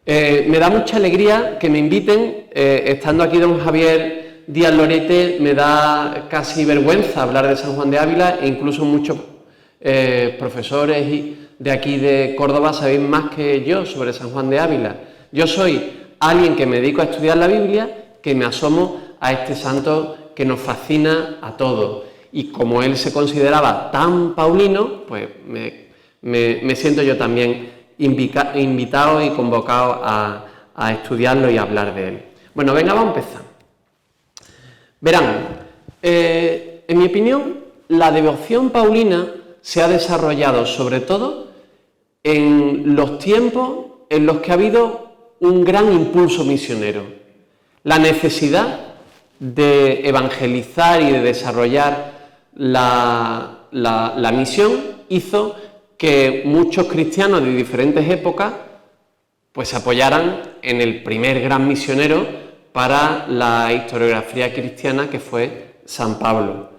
Me da mucha alegría que me inviten. Estando aquí don Javier Díaz Lorete, me da casi vergüenza hablar de San Juan de Ávila, e incluso muchos profesores de aquí de Córdoba sabéis más que yo sobre San Juan de Ávila. Yo soy alguien que me dedico a estudiar la Biblia, que me asomo a este santo que nos fascina a todos. Y como él se consideraba tan paulino, pues me siento yo también invitado y convocado a estudiarlo y a hablar de él. Bueno, venga, vamos a empezar. Verán, en mi opinión, la devoción paulina se ha desarrollado sobre todo en los tiempos en los que ha habido un gran impulso misionero. La necesidad de evangelizar y de desarrollar la misión hizo que muchos cristianos de diferentes épocas pues se apoyaran en el primer gran misionero para la historiografía cristiana, que fue San Pablo.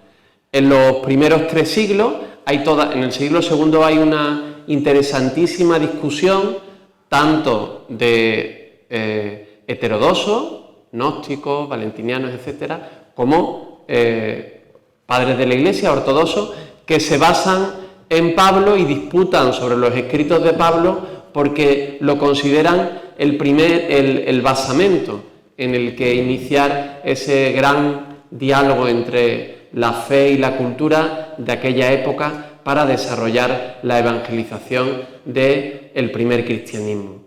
En los primeros 3 siglos, en el siglo II hay una interesantísima discusión tanto de heterodoxos, gnósticos, valentinianos, etcétera, como padres de la Iglesia, ortodoxos, que se basan en Pablo y disputan sobre los escritos de Pablo porque lo consideran el basamento en el que iniciar ese gran diálogo entre la fe y la cultura de aquella época para desarrollar la evangelización del primer cristianismo.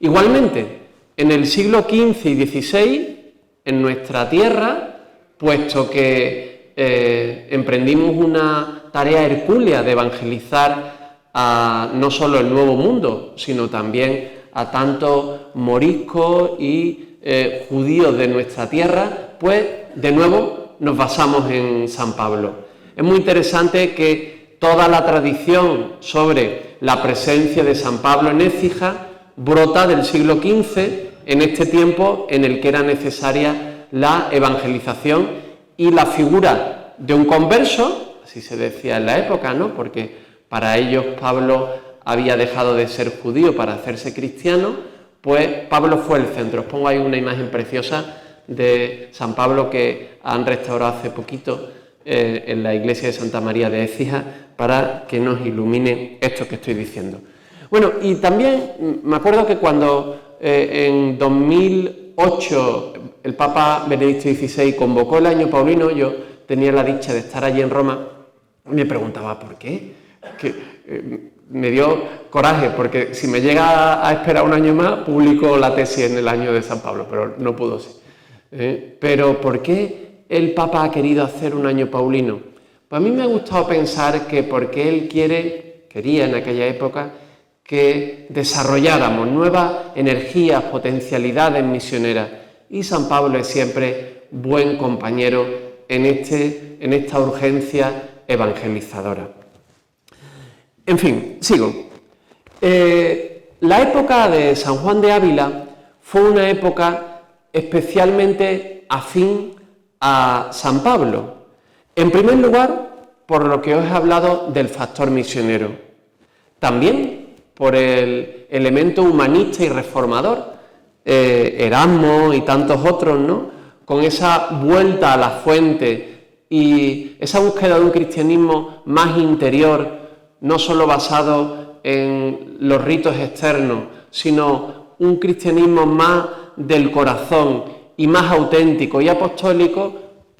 Igualmente, en el siglo XV y XVI, en nuestra tierra, puesto que emprendimos una tarea hercúlea de evangelizar no solo el Nuevo Mundo, sino también a tantos moriscos y judíos de nuestra tierra, pues de nuevo nos basamos en San Pablo. Es muy interesante que toda la tradición sobre la presencia de San Pablo en Écija brota del siglo XV, en este tiempo en el que era necesaria la evangelización y la figura de un converso, así se decía en la época, ¿no? Porque para ellos Pablo había dejado de ser judío para hacerse cristiano, pues Pablo fue el centro. Os pongo ahí una imagen preciosa de San Pablo que han restaurado hace poquito en la iglesia de Santa María de Écija para que nos ilumine esto que estoy diciendo. Bueno, y también me acuerdo que cuando en 2008 el Papa Benedicto XVI convocó el año paulino, yo tenía la dicha de estar allí en Roma y me preguntaba ¿por qué? Me dio coraje, porque si me llega a esperar un año más, publico la tesis en el año de San Pablo, pero no pudo ser. Pero ¿por qué el Papa ha querido hacer un año paulino? Pues a mí me ha gustado pensar que porque él quería en aquella época que desarrolláramos nuevas energías, potencialidades misioneras, y San Pablo es siempre buen compañero en esta urgencia evangelizadora. En fin, sigo. La época de San Juan de Ávila fue una época especialmente afín a San Pablo. En primer lugar, por lo que os he hablado del factor misionero. También por el elemento humanista y reformador. Erasmo y tantos otros, ¿no? Con esa vuelta a la fuente y esa búsqueda de un cristianismo más interior, no solo basado en los ritos externos, sino un cristianismo más del corazón y más auténtico y apostólico,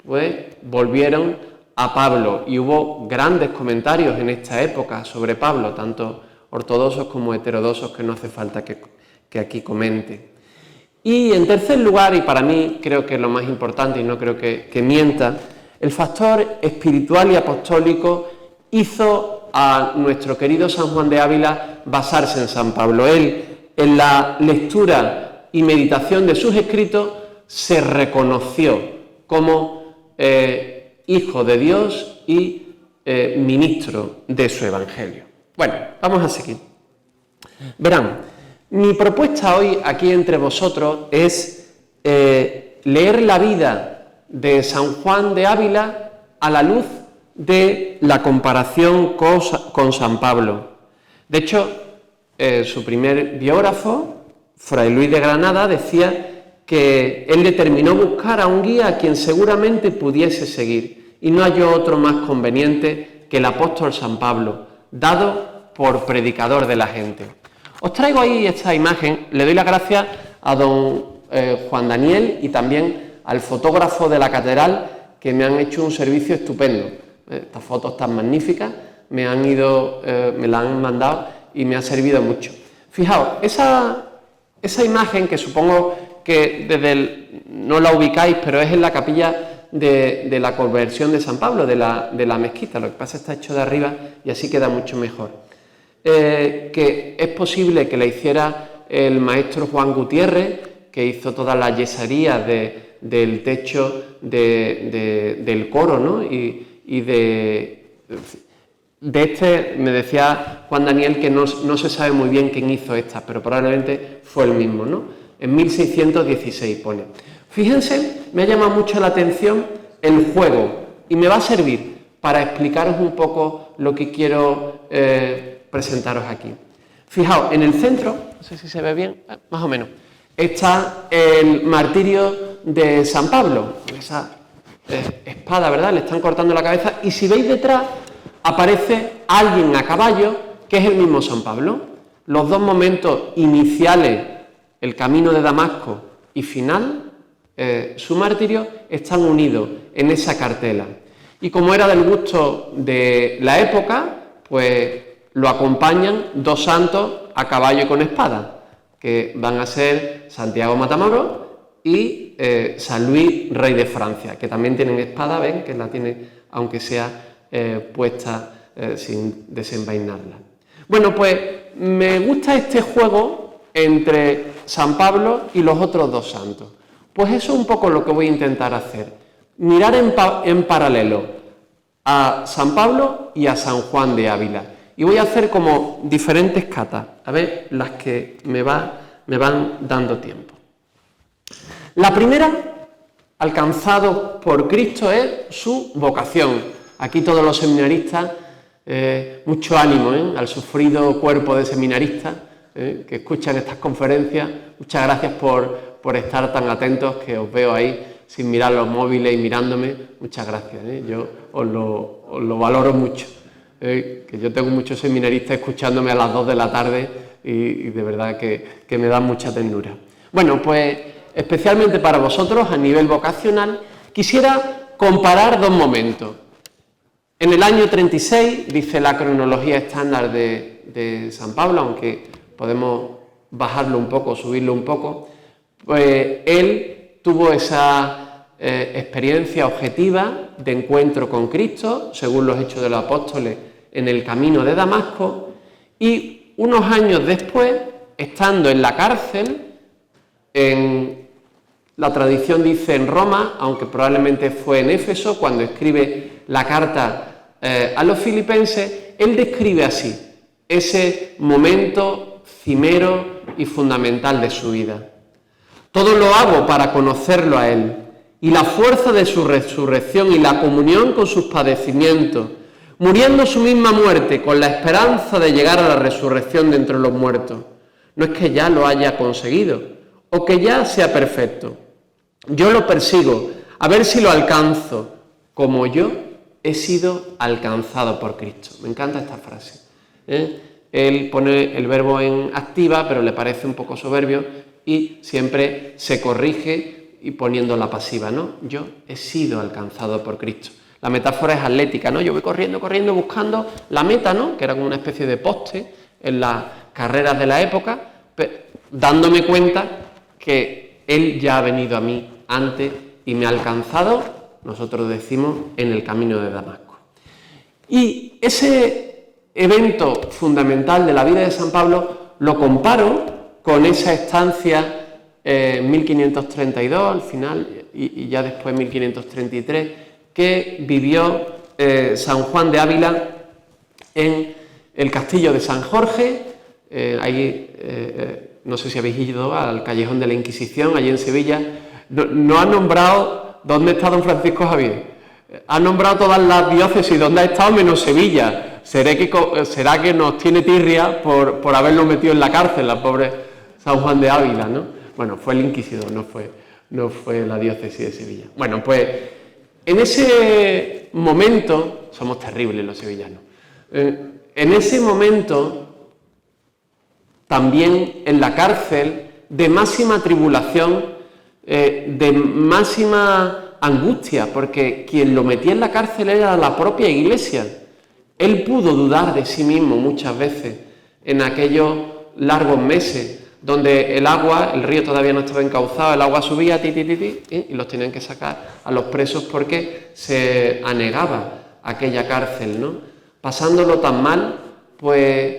pues volvieron a Pablo. Y hubo grandes comentarios en esta época sobre Pablo, tanto ortodoxos como heterodoxos, que no hace falta que aquí comente. Y en tercer lugar, y para mí creo que es lo más importante y no creo que mienta, el factor espiritual y apostólico hizo a nuestro querido San Juan de Ávila basarse en San Pablo. Él, en la lectura y meditación de sus escritos, se reconoció como hijo de Dios y ministro de su evangelio. Bueno, vamos a seguir. Verán, mi propuesta hoy aquí entre vosotros es leer la vida de San Juan de Ávila a la luz de la comparación con San Pablo. De hecho, su primer biógrafo Fray Luis de Granada decía que él determinó buscar a un guía a quien seguramente pudiese seguir, y no halló otro más conveniente que el apóstol San Pablo, dado por predicador de la gente. Os traigo ahí esta imagen. Le doy las gracias a don Juan Daniel y también al fotógrafo de la catedral, que me han hecho un servicio estupendo. Estas fotos tan magníficas me la han mandado y me ha servido mucho. Fijaos, esa imagen, que supongo que no la ubicáis, pero es en la capilla de la conversión de San Pablo, de la mezquita. Lo que pasa es que está hecho de arriba y así queda mucho mejor. Que es posible que la hiciera el maestro Juan Gutiérrez, que hizo todas las yeserías del techo del coro, ¿no? Y de este me decía Juan Daniel que no se sabe muy bien quién hizo esta, pero probablemente fue el mismo, ¿no? En 1616 pone. Fíjense, me ha llamado mucho la atención el juego y me va a servir para explicaros un poco lo que quiero presentaros aquí. Fijaos, en el centro, no sé si se ve bien, más o menos, está el martirio de San Pablo, esa espada, ¿verdad? Le están cortando la cabeza, y si veis detrás aparece alguien a caballo que es el mismo San Pablo. Los dos momentos iniciales, el camino de Damasco y final, su martirio, están unidos en esa cartela. Y como era del gusto de la época, pues lo acompañan dos santos a caballo y con espada, que van a ser Santiago Matamoros y San Luis, rey de Francia, que también tienen espada, ven que la tiene, aunque sea puesta sin desenvainarla. Bueno, pues me gusta este juego entre San Pablo y los otros dos santos. Pues eso es un poco lo que voy a intentar hacer. Mirar en paralelo a San Pablo y a San Juan de Ávila. Y voy a hacer como diferentes catas, a ver las que me van dando tiempo. La primera, alcanzado por Cristo, es su vocación. Aquí todos los seminaristas, mucho ánimo al sufrido cuerpo de seminaristas que escuchan estas conferencias. Muchas gracias por estar tan atentos, que os veo ahí sin mirar los móviles y mirándome. Muchas gracias, yo os lo valoro mucho. Que yo tengo muchos seminaristas escuchándome a las 2 de la tarde y de verdad que me da mucha ternura. Bueno, pues especialmente para vosotros, a nivel vocacional, quisiera comparar dos momentos. En el año 36, dice la cronología estándar de San Pablo, aunque podemos bajarlo un poco, subirlo un poco, pues él tuvo esa experiencia objetiva de encuentro con Cristo, según los Hechos de los Apóstoles, en el camino de Damasco, y unos años después, estando en la cárcel, la tradición dice en Roma, aunque probablemente fue en Éfeso, cuando escribe la carta a los filipenses, él describe así ese momento cimero y fundamental de su vida. Todo lo hago para conocerlo a él, y la fuerza de su resurrección y la comunión con sus padecimientos, muriendo su misma muerte con la esperanza de llegar a la resurrección de entre los muertos. No es que ya lo haya conseguido o que ya sea perfecto. Yo lo persigo, a ver si lo alcanzo, como yo he sido alcanzado por Cristo. Me encanta esta frase. Él pone el verbo en activa, pero le parece un poco soberbio y siempre se corrige y poniendo la pasiva, ¿no? Yo he sido alcanzado por Cristo. La metáfora es atlética, ¿no? Yo voy corriendo, buscando la meta, ¿no? Que era como una especie de poste en las carreras de la época, dándome cuenta que Él ya ha venido a mí antes y me ha alcanzado, nosotros decimos, en el camino de Damasco. Y ese evento fundamental de la vida de San Pablo lo comparo con esa estancia en 1532, al final, y ya después 1533, que vivió San Juan de Ávila en el castillo de San Jorge. No sé si habéis ido al Callejón de la Inquisición, allí en Sevilla. No ha nombrado dónde está don Francisco Javier. Ha nombrado todas las diócesis donde ha estado menos Sevilla. ¿Será que nos tiene tirria por haberlo metido en la cárcel, la pobre San Juan de Ávila, ¿no? Bueno, fue el inquisidor, no fue la diócesis de Sevilla. Bueno, pues en ese momento, somos terribles los sevillanos, en ese momento, también en la cárcel, de máxima tribulación, de máxima angustia, porque quien lo metía en la cárcel era la propia Iglesia. Él pudo dudar de sí mismo muchas veces en aquellos largos meses donde el agua, el río todavía no estaba encauzado, el agua subía, y los tenían que sacar a los presos porque se anegaba aquella cárcel, ¿no? Pasándolo tan mal, pues,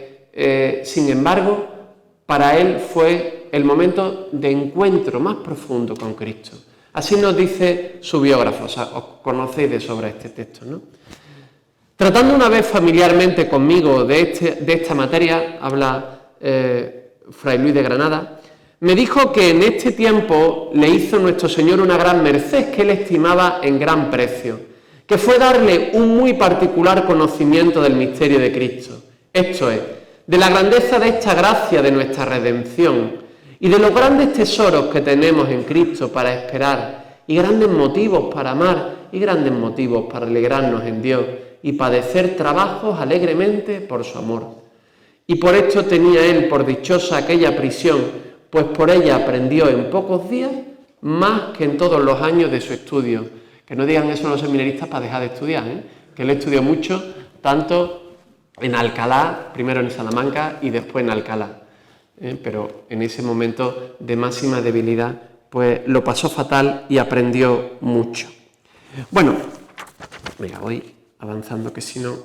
sin embargo, para él fue el momento de encuentro más profundo con Cristo. Así nos dice su biógrafo, o sea, os conocéis de sobra este texto, ¿no? Tratando una vez familiarmente conmigo de esta materia, habla Fray Luis de Granada, me dijo que en este tiempo le hizo nuestro Señor una gran merced que él estimaba en gran precio, que fue darle un muy particular conocimiento del misterio de Cristo, esto es, de la grandeza de esta gracia de nuestra redención y de los grandes tesoros que tenemos en Cristo para esperar y grandes motivos para amar y grandes motivos para alegrarnos en Dios y padecer trabajos alegremente por su amor. Y por esto tenía él por dichosa aquella prisión, pues por ella aprendió en pocos días más que en todos los años de su estudio. Que no digan eso los seminaristas para dejar de estudiar, que él estudió mucho, tanto en Alcalá, primero en Salamanca y después en Alcalá. Pero en ese momento de máxima debilidad, pues lo pasó fatal y aprendió mucho. Bueno, venga, voy avanzando, que si no...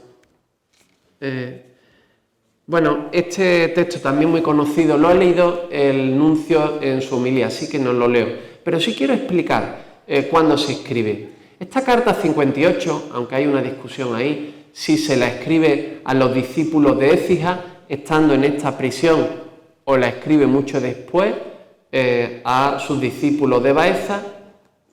Bueno, este texto también muy conocido, lo ha leído el nuncio en su homilía, así que no lo leo. Pero sí quiero explicar cuándo se escribe. Esta carta 58, aunque hay una discusión ahí, si se la escribe a los discípulos de Écija, estando en esta prisión, o la escribe mucho después a sus discípulos de Baeza,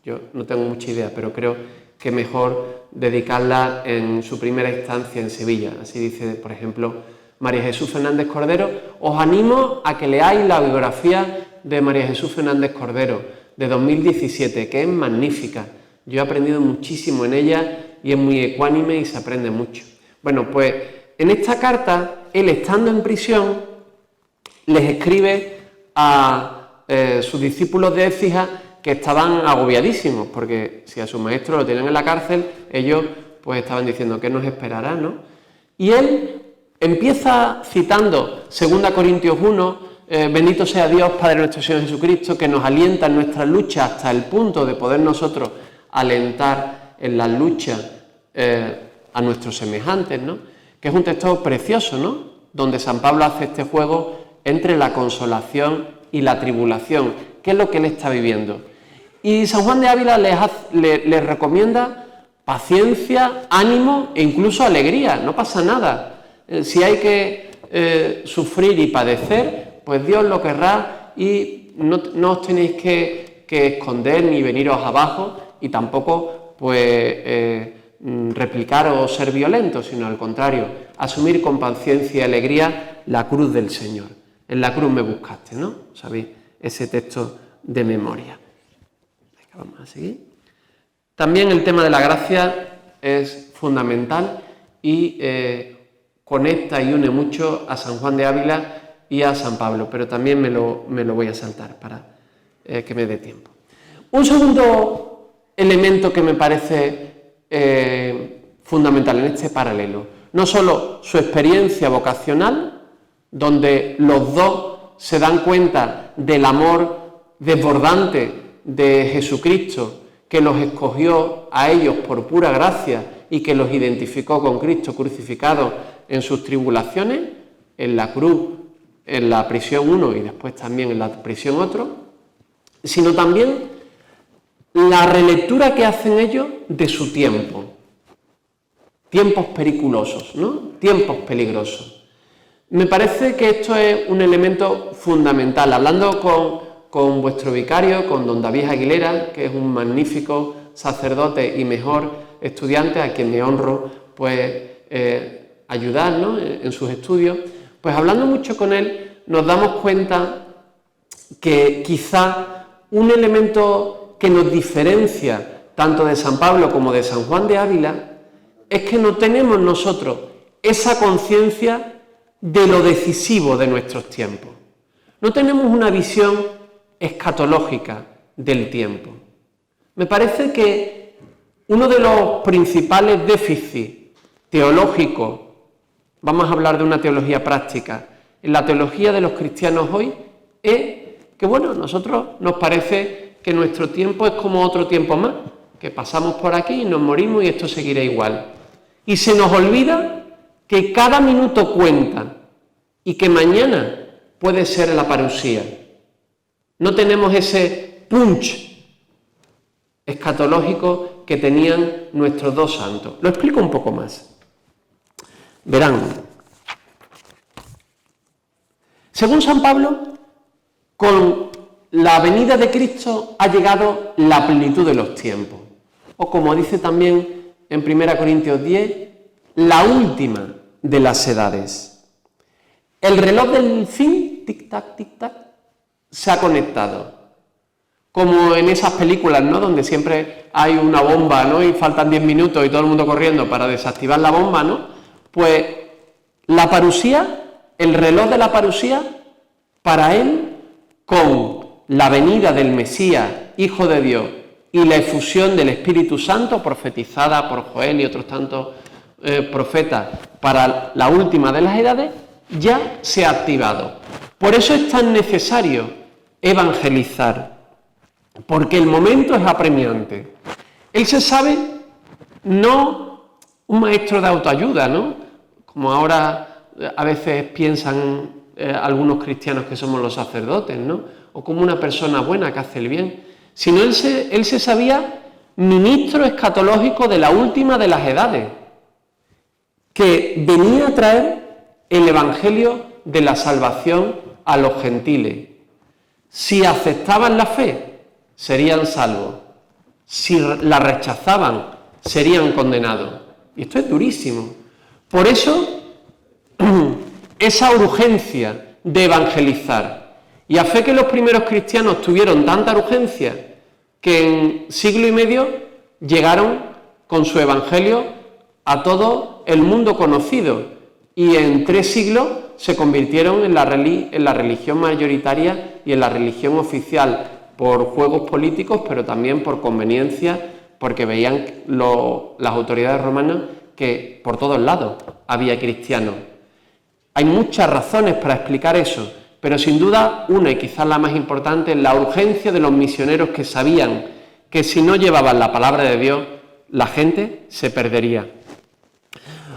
yo no tengo mucha idea, pero creo que mejor dedicarla en su primera instancia en Sevilla. Así dice, por ejemplo, María Jesús Fernández Cordero. Os animo a que leáis la biografía de María Jesús Fernández Cordero, de 2017, que es magnífica. Yo he aprendido muchísimo en ella y es muy ecuánime y se aprende mucho. Bueno, pues en esta carta, él estando en prisión, les escribe a sus discípulos de Écija que estaban agobiadísimos, porque si a su maestro lo tenían en la cárcel, ellos pues estaban diciendo ¿qué nos esperará?, ¿no? Y él empieza citando 2 Corintios 1, bendito sea Dios, Padre nuestro Señor Jesucristo, que nos alienta en nuestras luchas hasta el punto de poder nosotros alentar en las luchas a nuestros semejantes, ¿no? Que es un texto precioso, ¿no? Donde San Pablo hace este juego entre la consolación y la tribulación, que es lo que él está viviendo. Y San Juan de Ávila les recomienda paciencia, ánimo e incluso alegría, no pasa nada. Si hay que sufrir y padecer, pues Dios lo querrá y no os tenéis que esconder ni veniros abajo y tampoco pues replicar o ser violentos, sino al contrario, asumir con paciencia y alegría la cruz del Señor. En la cruz me buscaste, ¿no? ¿Sabéis? Ese texto de memoria. Venga, vamos a seguir. También el tema de la gracia es fundamental y conecta y une mucho a San Juan de Ávila y a San Pablo, pero también me lo voy a saltar para que me dé tiempo. Un segundo elemento que me parece fundamental en este paralelo, no solo su experiencia vocacional, donde los dos se dan cuenta del amor desbordante de Jesucristo, que los escogió a ellos por pura gracia y que los identificó con Cristo crucificado en sus tribulaciones, en la cruz, en la prisión uno y después también en la prisión otro, sino también la relectura que hacen ellos de su tiempo. Tiempos periculosos, ¿no? Tiempos peligrosos. Me parece que esto es un elemento fundamental. Hablando con vuestro vicario, con don David Aguilera, que es un magnífico sacerdote y mejor estudiante, a quien me honro pues ayudar, ¿no?, en sus estudios, pues hablando mucho con él nos damos cuenta que quizá un elemento que nos diferencia tanto de San Pablo como de San Juan de Ávila es que no tenemos nosotros esa conciencia de lo decisivo de nuestros tiempos. No tenemos una visión escatológica del tiempo. Me parece que uno de los principales déficits teológicos, vamos a hablar de una teología práctica, en la teología de los cristianos hoy, es que, bueno, a nosotros nos parece que nuestro tiempo es como otro tiempo más, que pasamos por aquí y nos morimos y esto seguirá igual. Y se nos olvida que cada minuto cuenta y que mañana puede ser la parusía. No tenemos ese punch escatológico que tenían nuestros dos santos. Lo explico un poco más. Verán, según San Pablo, con la venida de Cristo ha llegado la plenitud de los tiempos. O como dice también en 1 Corintios 10, la última de las edades. El reloj del fin, tic-tac, tic-tac, se ha conectado. Como en esas películas, ¿no?, donde siempre hay una bomba, ¿no?, y faltan 10 minutos y todo el mundo corriendo para desactivar la bomba, ¿no? Pues la parusía, el reloj de la parusía, para él, con la venida del Mesías, Hijo de Dios, y la efusión del Espíritu Santo, profetizada por Joel y otros tantos profetas para la última de las edades, ya se ha activado. Por eso es tan necesario evangelizar, porque el momento es apremiante. Él se sabe, no un maestro de autoayuda, ¿no?, como ahora a veces piensan algunos cristianos que somos los sacerdotes, ¿no?, o como una persona buena que hace el bien, sino él se sabía ministro escatológico de la última de las edades, que venía a traer el evangelio de la salvación a los gentiles. Si aceptaban la fe, serían salvos. Si la rechazaban, serían condenados. Y esto es durísimo. Por eso, esa urgencia de evangelizar. Y a fe que los primeros cristianos tuvieron tanta urgencia que en siglo y medio llegaron con su evangelio a todo el mundo conocido y en 3 siglos se convirtieron en la religión mayoritaria y en la religión oficial por juegos políticos, pero también por conveniencia, porque veían las autoridades romanas que por todos lados había cristianos. Hay muchas razones para explicar eso, pero sin duda una, y quizás la más importante, es la urgencia de los misioneros que sabían que si no llevaban la palabra de Dios, la gente se perdería.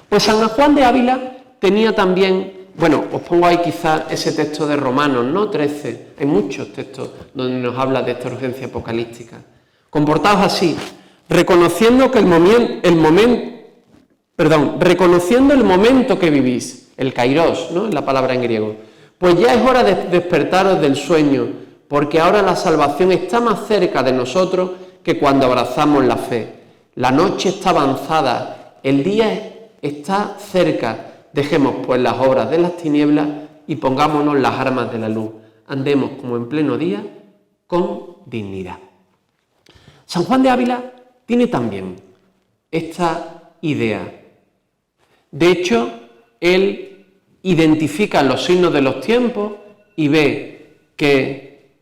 Pues San Juan de Ávila tenía también, bueno, os pongo ahí quizás ese texto de Romanos, ¿no?, 13, hay muchos textos donde nos habla de esta urgencia apocalíptica. Comportaos así, reconociendo el momento que vivís, el kairos, ¿no?, es la palabra en griego. Pues ya es hora de despertaros del sueño, porque ahora la salvación está más cerca de nosotros que cuando abrazamos la fe. La noche está avanzada, el día está cerca. Dejemos pues las obras de las tinieblas y pongámonos las armas de la luz. Andemos como en pleno día con dignidad. San Juan de Ávila tiene también esta idea. De hecho, él identifica los signos de los tiempos y ve que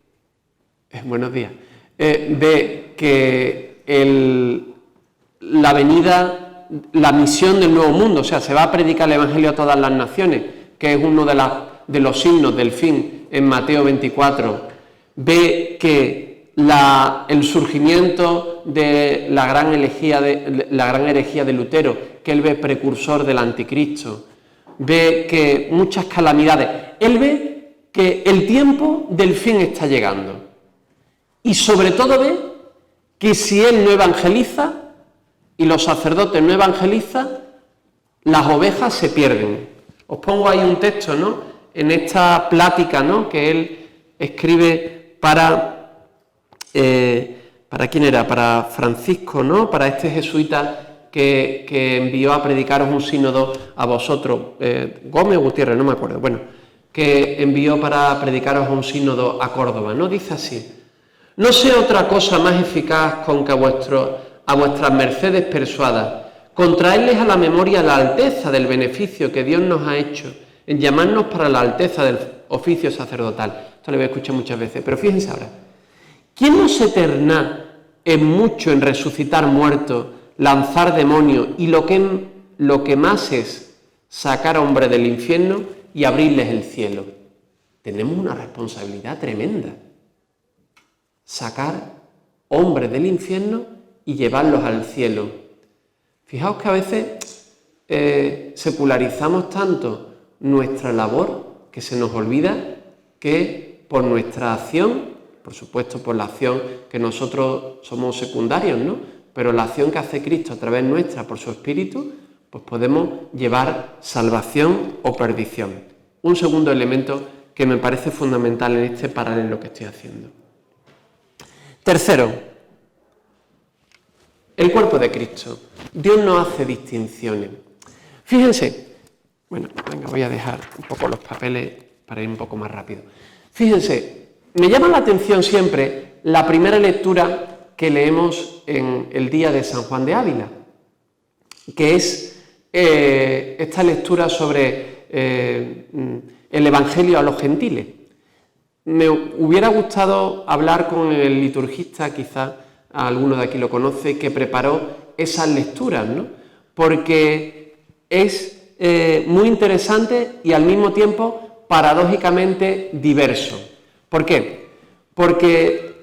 la venida, la misión del nuevo mundo, o sea, se va a predicar el evangelio a todas las naciones, que es uno de los signos del fin en Mateo 24. Ve que el surgimiento de la gran herejía de Lutero, que él ve precursor del anticristo. Ve que muchas calamidades. Él ve que el tiempo del fin está llegando. Y sobre todo ve que si él no evangeliza y los sacerdotes no evangelizan, las ovejas se pierden. Os pongo ahí un texto, ¿no?, en esta plática, ¿no?, que él escribe para ¿quién era? Para Francisco, ¿no?, para este jesuita que envió a predicaros un sínodo a vosotros, Gómez Gutiérrez, no me acuerdo. Bueno, que envió para predicaros a un sínodo a Córdoba, ¿no? Dice así: no sé otra cosa más eficaz con que a vuestras mercedes persuada, contraerles a la memoria la alteza del beneficio que Dios nos ha hecho en llamarnos para la alteza del oficio sacerdotal. Esto lo voy a escuchar muchas veces, pero fíjense ahora. ¿Quién no se eterna en mucho en resucitar muertos, lanzar demonios y lo que más es sacar a hombres del infierno y abrirles el cielo? Tenemos una responsabilidad tremenda. Sacar hombres del infierno y llevarlos al cielo. Fijaos que a veces secularizamos tanto nuestra labor que se nos olvida que por nuestra acción, por supuesto por la acción que nosotros somos secundarios, ¿no? Pero la acción que hace Cristo a través nuestra por su Espíritu, pues podemos llevar salvación o perdición. Un segundo elemento que me parece fundamental en este paralelo que estoy haciendo. Tercero, el cuerpo de Cristo. Dios no hace distinciones. Fíjense, bueno, venga, voy a dejar un poco los papeles para ir un poco más rápido. Fíjense, me llama la atención siempre la primera lectura que leemos en el día de San Juan de Ávila, que es esta lectura sobre el Evangelio a los gentiles. Me hubiera gustado hablar con el liturgista, quizá alguno de aquí lo conoce, que preparó esas lecturas, ¿no? Porque es muy interesante y al mismo tiempo paradójicamente diverso. ¿Por qué? Porque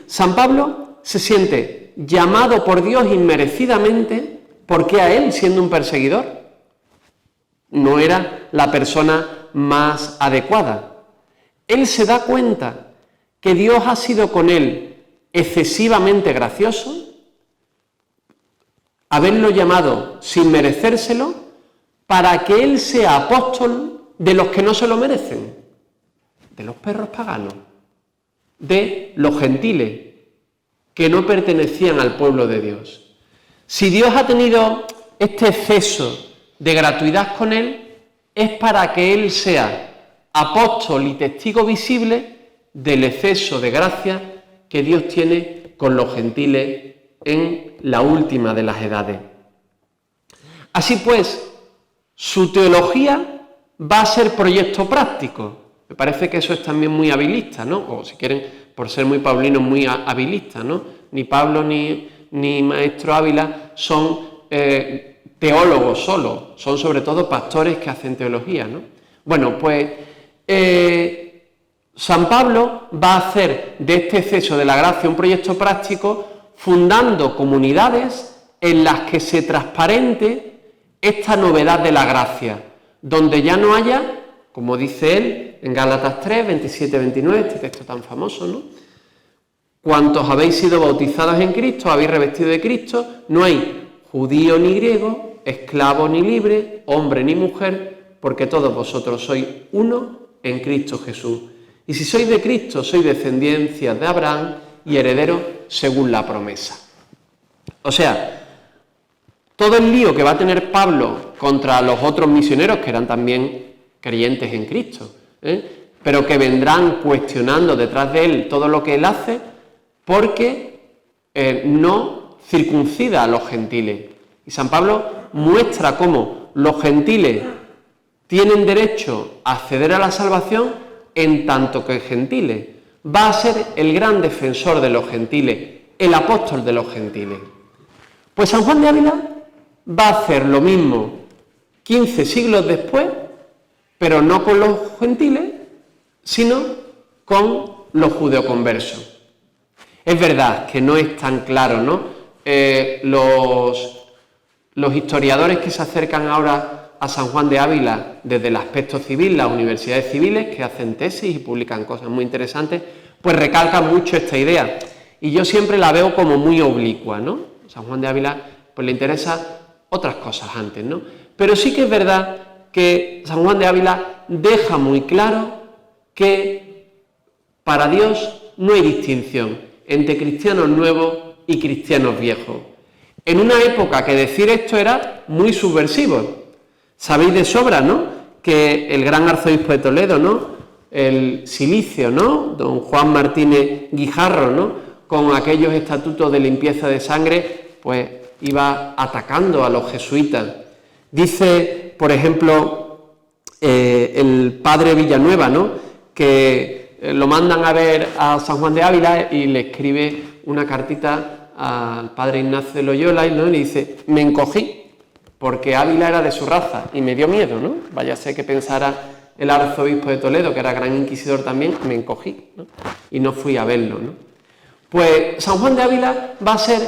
San Pablo se siente llamado por Dios inmerecidamente, porque a él, siendo un perseguidor, no era la persona más adecuada. Él se da cuenta que Dios ha sido con él excesivamente gracioso, haberlo llamado sin merecérselo, para que él sea apóstol de los que no se lo merecen, de los perros paganos, de los gentiles, que no pertenecían al pueblo de Dios. Si Dios ha tenido este exceso de gratuidad con él, es para que él sea apóstol y testigo visible del exceso de gracia que Dios tiene con los gentiles en la última de las edades. Así pues, su teología va a ser proyecto práctico. Me parece que eso es también muy habilista, ¿no? O si quieren, por ser muy paulinos, muy habilista, ¿no? Ni Pablo ni Maestro Ávila son teólogos solo, son sobre todo pastores que hacen teología, ¿no? Bueno, pues San Pablo va a hacer de este exceso de la gracia un proyecto práctico, fundando comunidades en las que se transparente esta novedad de la gracia, donde ya no haya, como dice él en Gálatas 3, 27, 29, este texto tan famoso, ¿no? Cuantos habéis sido bautizados en Cristo, habéis revestido de Cristo, no hay judío ni griego, esclavo ni libre, hombre ni mujer, porque todos vosotros sois uno en Cristo Jesús. Y si sois de Cristo, sois descendencia de Abraham y herederos según la promesa. O sea, todo el lío que va a tener Pablo contra los otros misioneros, que eran también creyentes en Cristo, pero que vendrán cuestionando detrás de él todo lo que él hace, porque no circuncida a los gentiles. Y San Pablo muestra cómo los gentiles tienen derecho a acceder a la salvación en tanto que gentiles. Va a ser el gran defensor de los gentiles, el apóstol de los gentiles. Pues San Juan de Ávila va a hacer lo mismo 15 siglos después, pero no con los gentiles, sino con los judeoconversos. Es verdad que no es tan claro, ¿no? Los historiadores que se acercan ahora a San Juan de Ávila desde el aspecto civil, las universidades civiles que hacen tesis y publican cosas muy interesantes, pues recalcan mucho esta idea. Y yo siempre la veo como muy oblicua, ¿no? San Juan de Ávila pues le interesa otras cosas antes, ¿no? Pero sí que es verdad que San Juan de Ávila deja muy claro que para Dios no hay distinción entre cristianos nuevos y cristianos viejos. En una época que decir esto era muy subversivo. Sabéis de sobra, ¿no?, que el gran arzobispo de Toledo, ¿no? El Silicio, ¿no? Don Juan Martínez Guijarro, ¿no? Con aquellos estatutos de limpieza de sangre, pues iba atacando a los jesuitas. Dice, por ejemplo, el padre Villanueva, ¿no? Que lo mandan a ver a San Juan de Ávila y le escribe una cartita al padre Ignacio de Loyola, ¿no? Y le dice: me encogí, porque Ávila era de su raza y me dio miedo, ¿no? Vaya a ser que pensara el arzobispo de Toledo, que era gran inquisidor también, me encogí, ¿no? Y no fui a verlo, ¿no? Pues San Juan de Ávila va a ser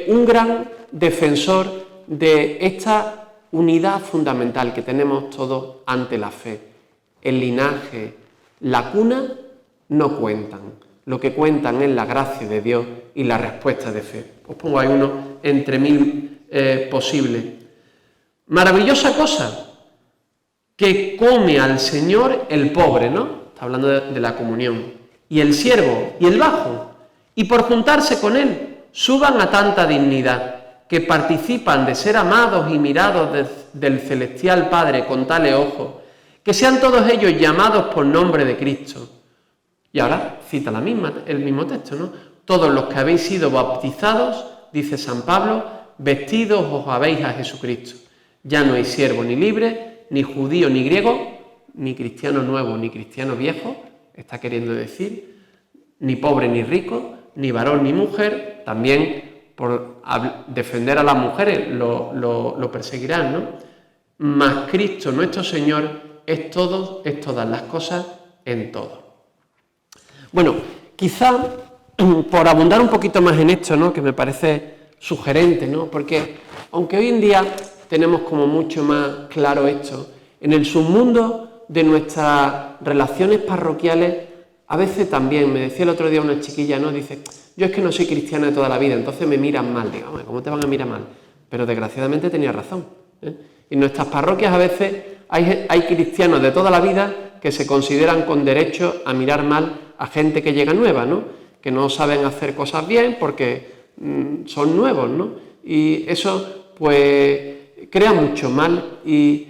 un gran defensor de esta unidad fundamental que tenemos todos ante la fe. El linaje, la cuna no cuentan, lo que cuentan es la gracia de Dios y la respuesta de fe. Os pongo ahí uno entre mil posibles. Maravillosa cosa, que come al Señor el pobre, ¿no? Está hablando de la comunión. Y el siervo y el bajo, y por juntarse con él, suban a tanta dignidad, que participan de ser amados y mirados del celestial Padre con tales ojos, que sean todos ellos llamados por nombre de Cristo. Y ahora cita el mismo texto, ¿no? Todos los que habéis sido bautizados, dice San Pablo, vestidos os habéis a Jesucristo. Ya no hay siervo ni libre, ni judío ni griego, ni cristiano nuevo ni cristiano viejo, está queriendo decir, ni pobre ni rico, ni varón ni mujer. También por defender a las mujeres lo perseguirán, ¿no? Mas Cristo nuestro Señor es todo, es todas las cosas en todo. Bueno, quizá por abundar un poquito más en esto, ¿no? Que me parece sugerente, ¿no? Porque aunque hoy en día tenemos como mucho más claro esto, en el submundo de nuestras relaciones parroquiales, a veces también, me decía el otro día una chiquilla, ¿no? Dice: yo es que no soy cristiana de toda la vida, entonces me miran mal. Digo: ¿cómo te van a mirar mal? Pero desgraciadamente tenía razón, ¿eh? En nuestras parroquias a veces hay cristianos de toda la vida que se consideran con derecho a mirar mal a gente que llega nueva, ¿no? Que no saben hacer cosas bien porque son nuevos, ¿no? Y eso, pues, crea mucho mal y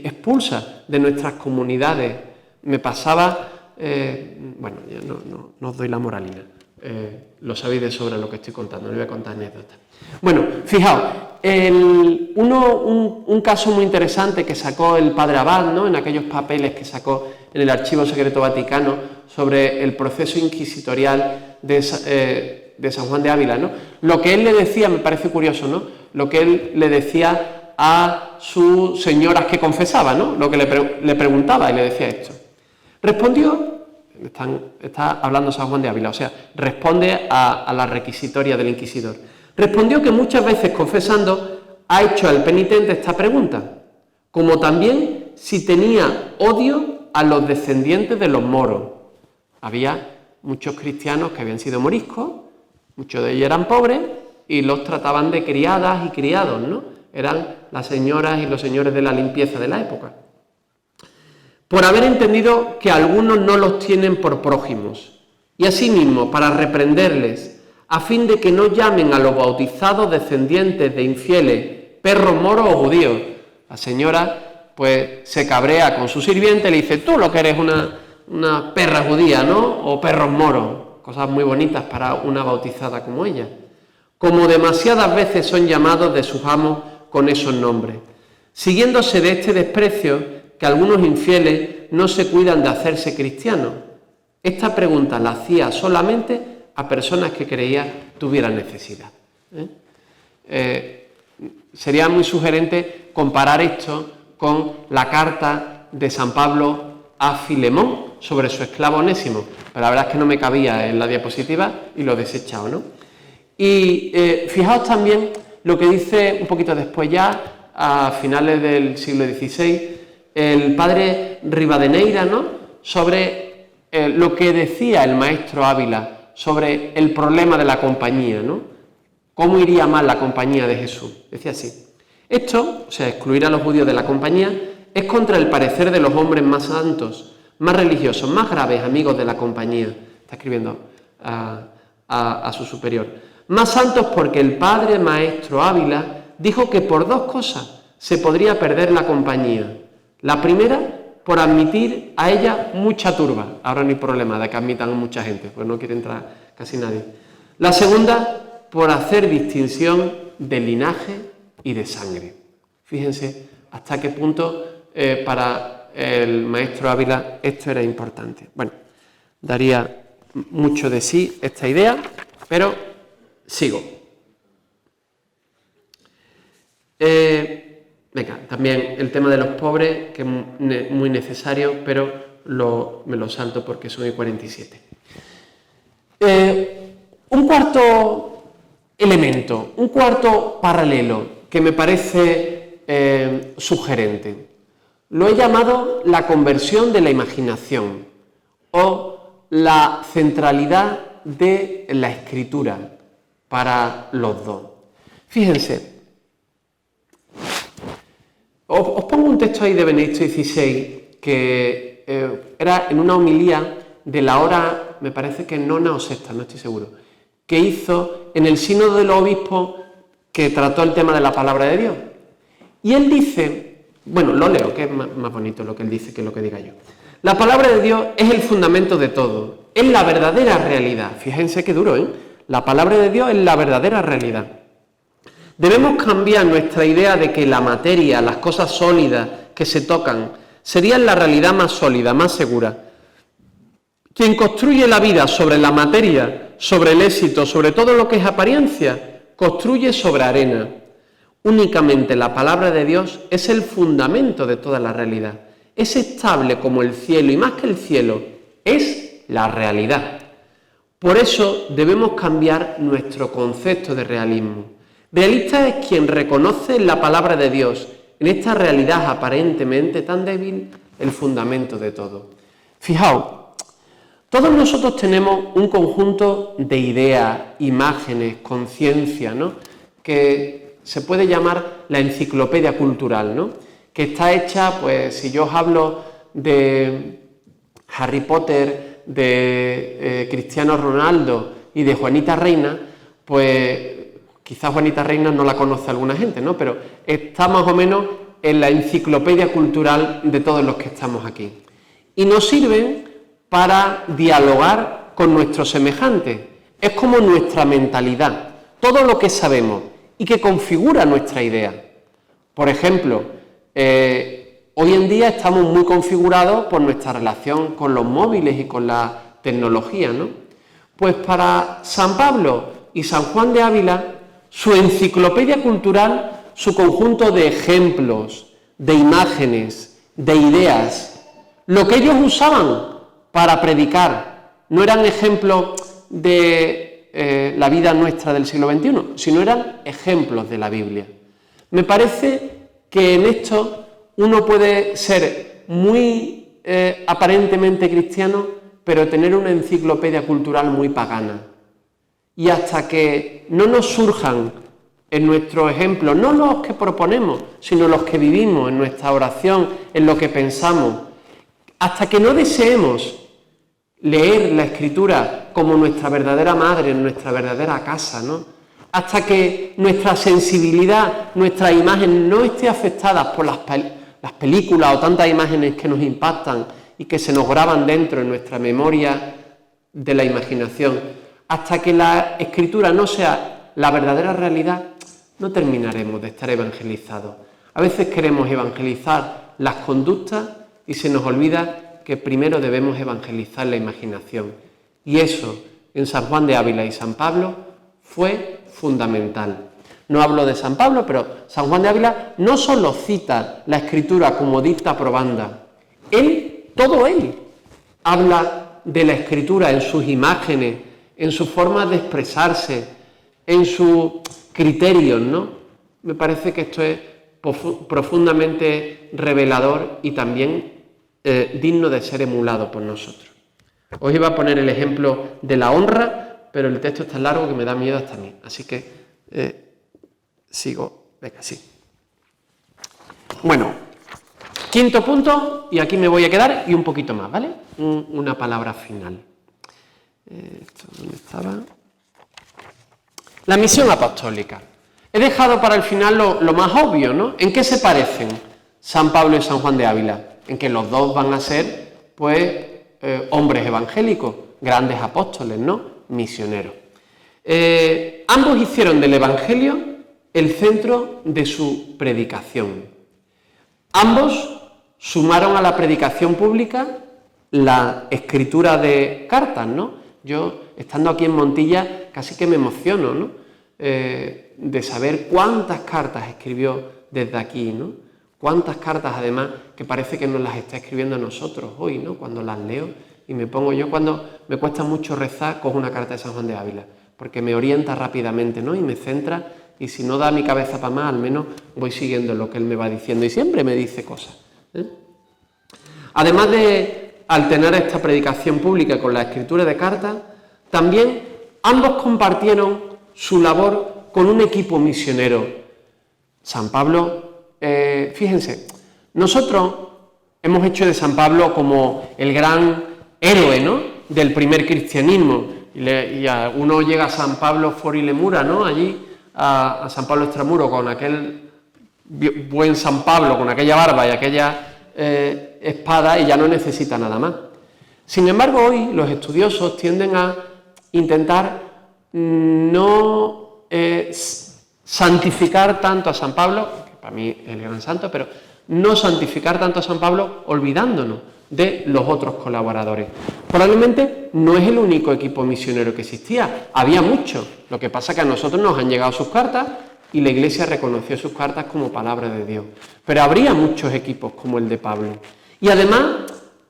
expulsa de nuestras comunidades. Me pasaba, bueno, ya no os doy la moralina, lo sabéis de sobra lo que estoy contando, no voy a contar anécdotas. Bueno, fijaos, un caso muy interesante que sacó el padre Abad, ¿no? En aquellos papeles que sacó en el Archivo Secreto Vaticano sobre el proceso inquisitorial de San Juan de Ávila, ¿no? Lo que él le decía, me parece curioso, ¿no? Lo que él le decía a sus señoras que confesaba, ¿no? Lo que le preguntaba y le decía esto. Respondió, está hablando San Juan de Ávila, o sea, responde a la requisitoria del inquisidor. Respondió que muchas veces confesando ha hecho al penitente esta pregunta, como también si tenía odio a los descendientes de los moros. Había muchos cristianos que habían sido moriscos, muchos de ellos eran pobres y los trataban de criadas y criados, ¿no? Eran las señoras y los señores de la limpieza de la época. Por haber entendido que algunos no los tienen por prójimos, y asimismo para reprenderles, a fin de que no llamen a los bautizados descendientes de infieles, perros moros o judíos. La señora, pues, se cabrea con su sirviente y le dice: tú lo que eres una perra judía, ¿no? O perros moros. Cosas muy bonitas para una bautizada como ella. Como demasiadas veces son llamados de sus amos con esos nombres, siguiéndose de este desprecio que algunos infieles no se cuidan de hacerse cristianos. Esta pregunta la hacía solamente a personas que creía tuvieran necesidad. Sería muy sugerente comparar esto con la carta de San Pablo a Filemón sobre su esclavo Onésimo, pero la verdad es que no me cabía en la diapositiva y lo he desechado, ¿no? Y fijaos también lo que dice un poquito después, ya a finales del siglo XVI, el padre Rivadeneira, ¿no? Sobre lo que decía el maestro Ávila sobre el problema de la compañía, ¿no? ¿Cómo iría mal la compañía de Jesús? Decía así: esto, o sea, excluir a los judíos de la compañía, es contra el parecer de los hombres más santos, más religiosos, más graves amigos de la compañía. Está escribiendo a su superior. Más santos porque el padre maestro Ávila dijo que por dos cosas se podría perder la compañía: La primera, por admitir a ella mucha turba. Ahora no hay problema de que admitan a mucha gente, pues no quiere entrar casi nadie. La segunda, por hacer distinción de linaje y de sangre. Fíjense hasta qué punto para el maestro Ávila esto era importante. Bueno, daría mucho de sí esta idea, pero sigo. Venga, también el tema de los pobres, que es muy necesario, pero me lo salto porque son y 47. Un cuarto elemento, un cuarto paralelo que me parece sugerente, lo he llamado la conversión de la imaginación o la centralidad de la escritura para los dos. Fíjense, os pongo un texto ahí de Benedicto XVI que era en una homilía de la hora, me parece que nona o sexta, no estoy seguro, que hizo en el sínodo de los obispos que trató el tema de la palabra de Dios. Y él dice, bueno, lo leo, que es más bonito lo que él dice que lo que diga yo. La palabra de Dios es el fundamento de todo, es la verdadera realidad. Fíjense qué duro, ¿eh? La palabra de Dios es la verdadera realidad. Debemos cambiar nuestra idea de que la materia, las cosas sólidas que se tocan, serían la realidad más sólida, más segura. Quien construye la vida sobre la materia, sobre el éxito, sobre todo lo que es apariencia, construye sobre arena. Únicamente la palabra de Dios es el fundamento de toda la realidad. Es estable como el cielo y más que el cielo, es la realidad. Por eso debemos cambiar nuestro concepto de realismo. Realista es quien reconoce en la palabra de Dios, en esta realidad aparentemente tan débil, el fundamento de todo. Fijaos, todos nosotros tenemos un conjunto de ideas, imágenes, conciencia, ¿no?, que se puede llamar la enciclopedia cultural, ¿no?, que está hecha, pues, si yo os hablo de Harry Potter, de Cristiano Ronaldo y de Juanita Reina, pues quizás Juanita Reina no la conoce alguna gente, ¿no?, pero está más o menos en la enciclopedia cultural de todos los que estamos aquí. Y nos sirven para dialogar con nuestros semejantes. Es como nuestra mentalidad, todo lo que sabemos y que configura nuestra idea. Por ejemplo, hoy en día estamos muy configurados por nuestra relación con los móviles y con la tecnología, ¿no? Pues para San Pablo y San Juan de Ávila, su enciclopedia cultural, su conjunto de ejemplos, de imágenes, de ideas, lo que ellos usaban para predicar, no eran ejemplos de la vida nuestra del siglo XXI, sino eran ejemplos de la Biblia. Me parece que en esto uno puede ser muy aparentemente cristiano, pero tener una enciclopedia cultural muy pagana. Y hasta que no nos surjan en nuestros ejemplos, no los que proponemos, sino los que vivimos en nuestra oración, en lo que pensamos, hasta que no deseemos leer la Escritura como nuestra verdadera madre, nuestra verdadera casa, ¿no?, hasta que nuestra sensibilidad, nuestra imagen no esté afectada por las películas o tantas imágenes que nos impactan y que se nos graban dentro en nuestra memoria de la imaginación, hasta que la Escritura no sea la verdadera realidad, no terminaremos de estar evangelizados. A veces queremos evangelizar las conductas y se nos olvida que primero debemos evangelizar la imaginación. Y eso, en San Juan de Ávila y San Pablo, fue fundamental. No hablo de San Pablo, pero San Juan de Ávila no solo cita la Escritura como dicta probanda, todo él habla de la Escritura en sus imágenes, en su forma de expresarse, en sus criterios, ¿no? Me parece que esto es profundamente revelador y también digno de ser emulado por nosotros. Os iba a poner el ejemplo de la honra, pero el texto es tan largo que me da miedo hasta a mí. Así que sigo. Venga, sí. Bueno, quinto punto, y aquí me voy a quedar y un poquito más, ¿vale? Una palabra final. ¿Dónde estaba? La misión apostólica. He dejado para el final lo más obvio, ¿no? ¿En qué se parecen San Pablo y San Juan de Ávila, en que los dos van a ser, pues, hombres evangélicos, grandes apóstoles, ¿no? Misioneros. Ambos hicieron del Evangelio el centro de su predicación. Ambos sumaron a la predicación pública la escritura de cartas, ¿no? Yo, estando aquí en Montilla, casi que me emociono, ¿no? De saber cuántas cartas escribió desde aquí, ¿no? Cuántas cartas, además, que parece que nos las está escribiendo a nosotros hoy, ¿no? Cuando las leo y me pongo yo, cuando me cuesta mucho rezar, cojo una carta de San Juan de Ávila, porque me orienta rápidamente, ¿no? Y me centra, y si no da mi cabeza para más, al menos voy siguiendo lo que él me va diciendo, y siempre me dice cosas, ¿eh? Además de alternar esta predicación pública con la escritura de cartas, también ambos compartieron su labor con un equipo misionero. San Pablo, fíjense, nosotros hemos hecho de San Pablo como el gran héroe, ¿no?, del primer cristianismo, y uno llega a San Pablo fuori le mura, ¿no?, allí a San Pablo Extramuro, con aquel buen San Pablo, con aquella barba y aquella espada, y ya no necesita nada más. Sin embargo, hoy los estudiosos tienden a intentar no santificar tanto a San Pablo, que para mí es el gran santo, pero no santificar tanto a San Pablo olvidándonos de los otros colaboradores. Probablemente no es el único equipo misionero que existía, había muchos, lo que pasa es que a nosotros nos han llegado sus cartas y la Iglesia reconoció sus cartas como palabra de Dios, pero habría muchos equipos como el de Pablo. Y además,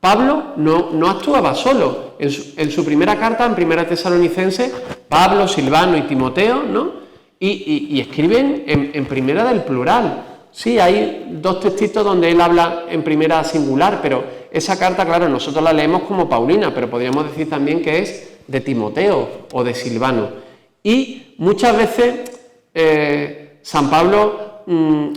Pablo no actuaba solo. En su primera carta, en Primera Tesalonicenses, Pablo, Silvano y Timoteo, ¿no?, y escriben en primera del plural. Sí, hay dos textitos donde él habla en primera singular, pero esa carta, claro, nosotros la leemos como Paulina, pero podríamos decir también que es de Timoteo o de Silvano. Y muchas veces San Pablo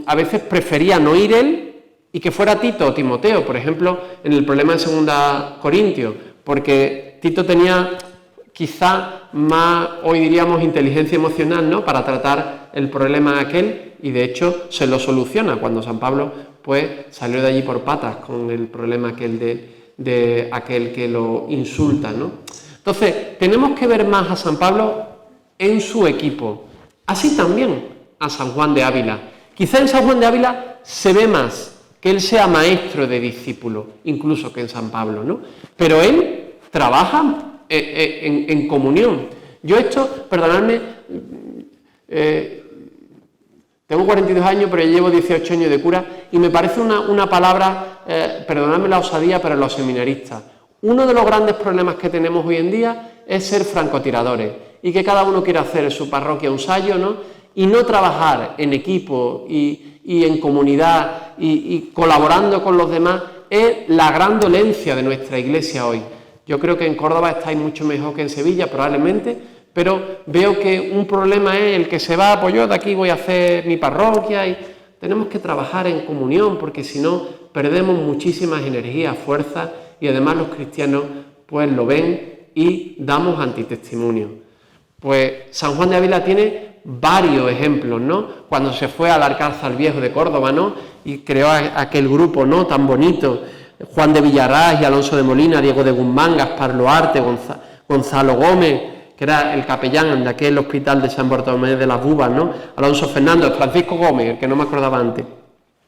a veces prefería no ir él y que fuera Tito o Timoteo, por ejemplo, en el problema de 2 Corintios, porque Tito tenía quizá más, hoy diríamos, inteligencia emocional, ¿no?, para tratar el problema aquel, y de hecho se lo soluciona cuando San Pablo, pues, salió de allí por patas con el problema aquel de aquel que lo insulta, ¿no? Entonces, tenemos que ver más a San Pablo en su equipo, así también a San Juan de Ávila. Quizá en San Juan de Ávila se ve más que él sea maestro de discípulos, incluso que en San Pablo, ¿no? Pero él trabaja en comunión. Yo esto, perdonadme, tengo 42 años, pero llevo 18 años de cura, y me parece una palabra, perdonadme la osadía, pero los seminaristas. Uno de los grandes problemas que tenemos hoy en día es ser francotiradores, y que cada uno quiera hacer en su parroquia un sayo, ¿no?, y no trabajar en equipo y en comunidad y colaborando con los demás, es la gran dolencia de nuestra Iglesia hoy. Yo creo que en Córdoba estáis mucho mejor que en Sevilla, probablemente, pero veo que un problema es el que se va, pues yo de aquí voy a hacer mi parroquia, y tenemos que trabajar en comunión, porque si no perdemos muchísimas energías, fuerzas, y además los cristianos pues lo ven y damos antitestimonio. Pues San Juan de Ávila tiene varios ejemplos, ¿no? Cuando se fue al Alcázar Viejo de Córdoba, ¿no?, y creó aquel grupo, ¿no?, tan bonito, Juan de Villarraz y Alonso de Molina, Diego de Guzmán, Gaspar Loarte, Gonzalo Gómez, que era el capellán de aquel hospital de San Bartolomé de las Bubas, ¿no?, Alonso Fernández, Francisco Gómez, el que no me acordaba antes,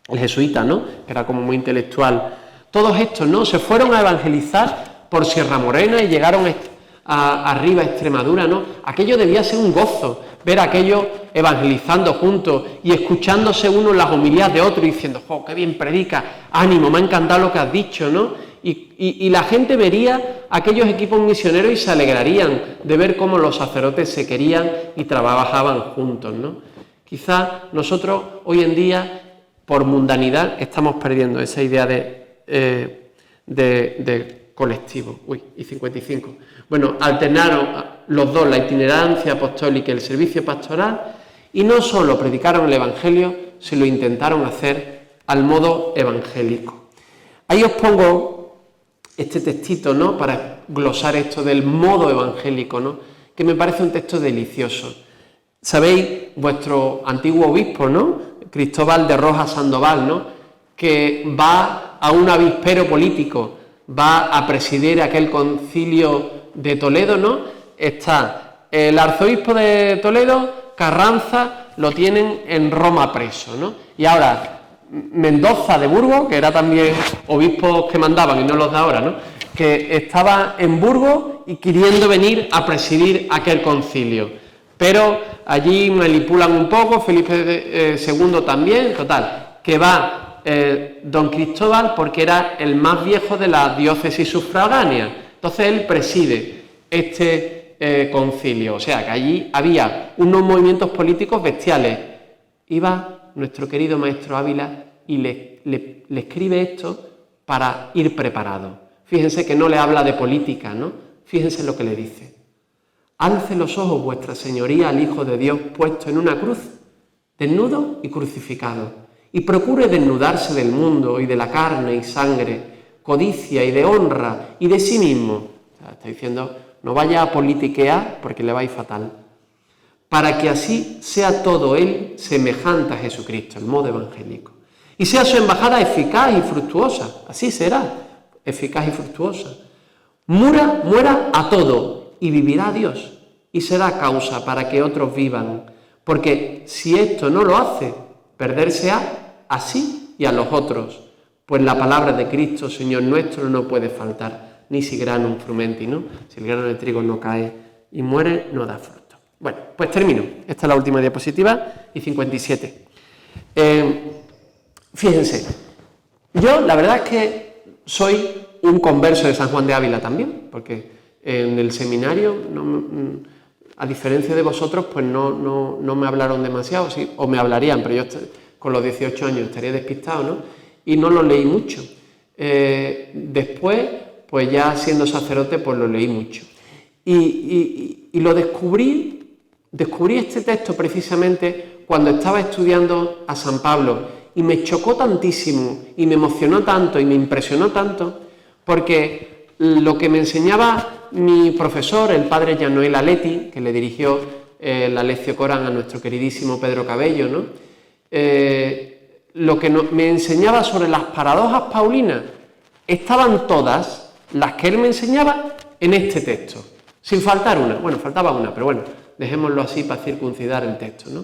el jesuita, ¿no?, que era como muy intelectual. Todos estos, ¿no?, se fueron a evangelizar por Sierra Morena y llegaron arriba a Extremadura, ¿no? Aquello debía ser un gozo, ver aquello evangelizando juntos y escuchándose uno las homilías de otro y diciendo, ¡jo, qué bien predica! ¡Ánimo, me ha encantado lo que has dicho!, ¿no? Y la gente vería aquellos equipos misioneros y se alegrarían de ver cómo los sacerdotes se querían y trabajaban juntos, ¿no? Quizás nosotros hoy en día, por mundanidad, estamos perdiendo esa idea de colectivo. Uy, y 55. Bueno, alternaron los dos la itinerancia apostólica y el servicio pastoral, y no solo predicaron el Evangelio, se lo intentaron hacer al modo evangélico. Ahí os pongo este textito, ¿no?, para glosar esto del modo evangélico, ¿no?, que me parece un texto delicioso. Sabéis, vuestro antiguo obispo, ¿no?, Cristóbal de Rojas Sandoval, ¿no?, que va a un avispero político, va a presidir aquel concilio de Toledo, ¿no? Está el arzobispo de Toledo, Carranza, lo tienen en Roma preso, ¿no? Y ahora Mendoza de Burgos, que era también obispos que mandaban y no los de ahora, ¿no? Que estaba en Burgos y queriendo venir a presidir aquel concilio. Pero allí manipulan un poco, Felipe II también, total, que va don Cristóbal porque era el más viejo de la diócesis sufragánea. Entonces él preside este concilio, o sea que allí había unos movimientos políticos bestiales. Iba nuestro querido maestro Ávila y le escribe esto para ir preparado. Fíjense que no le habla de política, ¿no? Fíjense lo que le dice. Alce los ojos vuestra señoría al Hijo de Dios puesto en una cruz, desnudo y crucificado, y procure desnudarse del mundo y de la carne y sangre, codicia y de honra y de sí mismo. O sea, está diciendo, no vaya a politiquear porque le va a ir fatal. Para que así sea todo él semejante a Jesucristo, el modo evangélico. Y sea su embajada eficaz y fructuosa, así será, eficaz y fructuosa. Muera a todo y vivirá a Dios y será causa para que otros vivan, porque si esto no lo hace, perderse a sí y a los otros, pues la palabra de Cristo, Señor nuestro, no puede faltar, ni si granum frumenti, ¿no? Si el grano de trigo no cae y muere, no da fruto. Bueno, pues termino. Esta es la última diapositiva y 57. Fíjense, yo la verdad es que soy un converso de San Juan de Ávila también, porque en el seminario, a diferencia de vosotros, pues no me hablaron demasiado, sí, o me hablarían, pero yo con los 18 años estaría despistado, ¿no? Y no lo leí mucho. Después, pues ya siendo sacerdote, pues lo leí mucho. Y lo descubrí este texto precisamente cuando estaba estudiando a San Pablo, y me chocó tantísimo, y me emocionó tanto, y me impresionó tanto, porque lo que me enseñaba mi profesor, el padre Giannoel Aleti, que le dirigió la Lectio Corán a nuestro queridísimo Pedro Cabello, ¿no? Lo que me enseñaba sobre las paradojas paulinas, estaban todas las que él me enseñaba en este texto, sin faltar una. Bueno, faltaba una, pero bueno, dejémoslo así para circuncidar el texto, ¿no?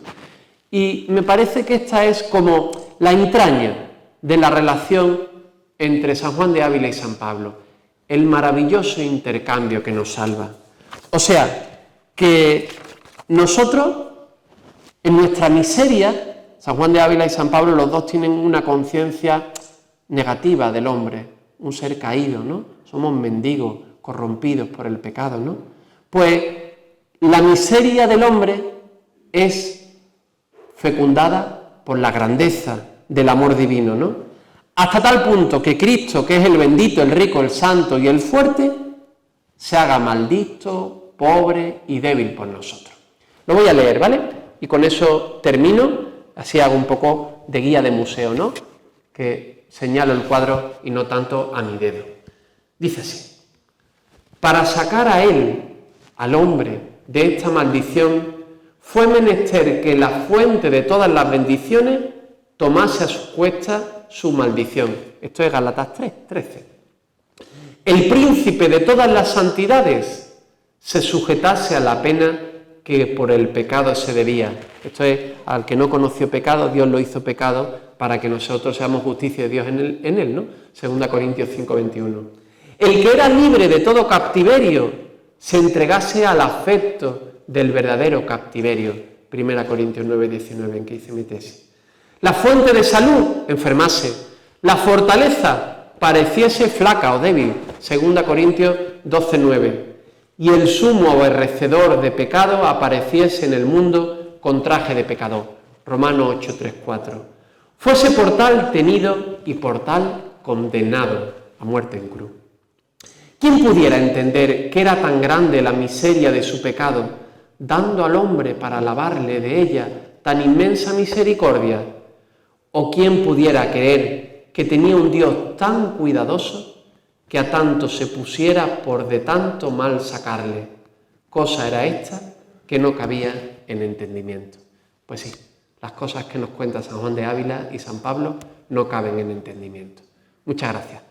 Y me parece que esta es como la entraña de la relación entre San Juan de Ávila y San Pablo, el maravilloso intercambio que nos salva. O sea, que nosotros, en nuestra miseria, San Juan de Ávila y San Pablo, los dos tienen una conciencia negativa del hombre, un ser caído, ¿no? Somos mendigos, corrompidos por el pecado, ¿no? Pues la miseria del hombre es fecundada por la grandeza del amor divino, ¿no? Hasta tal punto que Cristo, que es el bendito, el rico, el santo y el fuerte, se haga maldito, pobre y débil por nosotros. Lo voy a leer, ¿vale? Y con eso termino, así hago un poco de guía de museo, ¿no? Que señalo el cuadro y no tanto a mi dedo. Dice así: para sacar a él, al hombre, de esta maldición, fue menester que la fuente de todas las bendiciones tomase a su cuesta su maldición. Esto es Gálatas 3:13. El príncipe de todas las santidades se sujetase a la pena que por el pecado se debía. Esto es, al que no conoció pecado, Dios lo hizo pecado para que nosotros seamos justicia de Dios en él, ¿no? 2 Corintios 5:21. El que era libre de todo captiverio se entregase al afecto del verdadero captiverio. 1 Corintios 9:19, en que hice mi tesis. La fuente de salud, enfermase. La fortaleza, pareciese flaca o débil. 2 Corintios 12:9. Y el sumo aborrecedor de pecado apareciese en el mundo con traje de pecador. Romanos 8:3-4. Fuese por tal tenido y por tal condenado a muerte en cruz. ¿Quién pudiera entender que era tan grande la miseria de su pecado, dando al hombre para lavarle de ella tan inmensa misericordia? ¿O quién pudiera creer que tenía un Dios tan cuidadoso que a tanto se pusiera por de tanto mal sacarle? Cosa era esta que no cabía en entendimiento. Pues sí, las cosas que nos cuenta San Juan de Ávila y San Pablo no caben en entendimiento. Muchas gracias.